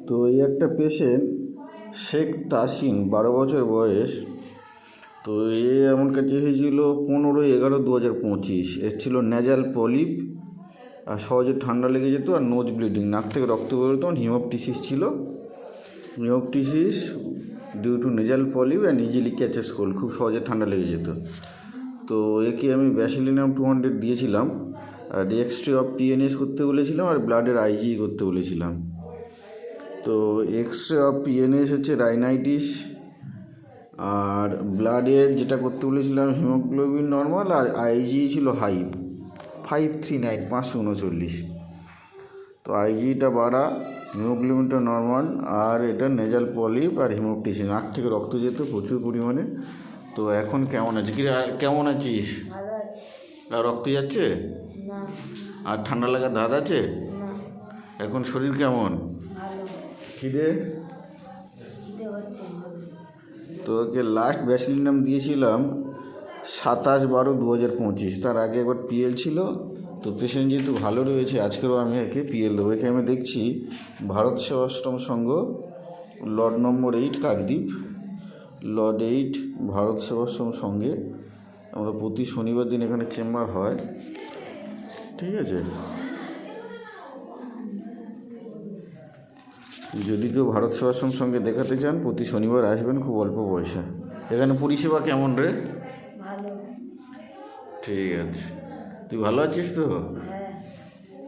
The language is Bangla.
তো এই একটা পেশেন্ট শেখ তাসিন 12 বছর বয়স। তো এ এমন কাছে হয়েছিল 15/11/2025। এর ছিল নেজাল পলিপ, আর সহজে ঠান্ডা লেগে যেত, আর নোজ ব্লিডিং, নাক থেকে রক্ত বেরোতো, হিমোপটিসিস ছিল। Haemoptysis due to nasal polyp and easily catches cold, খুব সহজে ঠান্ডা লেগে যেত। তো একে আমি ব্যাসিলিনাম 200 দিয়েছিলাম, আর এক্সরে অফ টিএনএস করতে বলেছিলাম, আর ব্লাডের আইজি করতে বলেছিলাম। তো এক্সরে অফ পিএনএস হচ্ছে রাইনাইটিস, আর ব্লাডের যেটা করতে বলেছিলাম হিমোগ্লোবিন নর্মাল, আর আইজি ছিল হাই 539 539। তো আইজিটা বাড়া, হিমোগ্লোবিনটা নর্মাল, আর এটা নেজাল পলিপ আর হিমোপটিসিস, নাক থেকে রক্ত যেত প্রচুর পরিমাণে। তো এখন কেমন আছে? কি কেমন আছিস? ভালো আছি। আর রক্ত যাচ্ছে না। আর ঠান্ডা লাগার ধাত আছে? না। এখন শরীর কেমন? ভালো। খিদে হচ্ছে তো ওকে লাস্ট ব্যাসিলিনাম দিয়েছিলাম 27/12/2025। তার আগে একবার পিএল ছিল। তো পেশেন্ট যেহেতু ভালো রয়েছে, আজকেরও আমি একে পিএল দেবো। একে আমি দেখছি ভারত সেবাশ্রম সংঘ, লর্ড নম্বর 8 কাকদ্বীপ, লর্ড 8 ভারত সেবাশ্রম সঙ্গে। আমরা প্রতি শনিবার দিন এখানে চেম্বার হয়, ঠিক আছে? যদি কেউ ভারত সেবাশ্রম সঙ্গে দেখাতে চান, প্রতি শনিবার আসবেন, খুব অল্প পয়সা। এখানে পরিষেবা কেমন রে? ভালো। ঠিক আছে, তুই ভালো আছিস তো?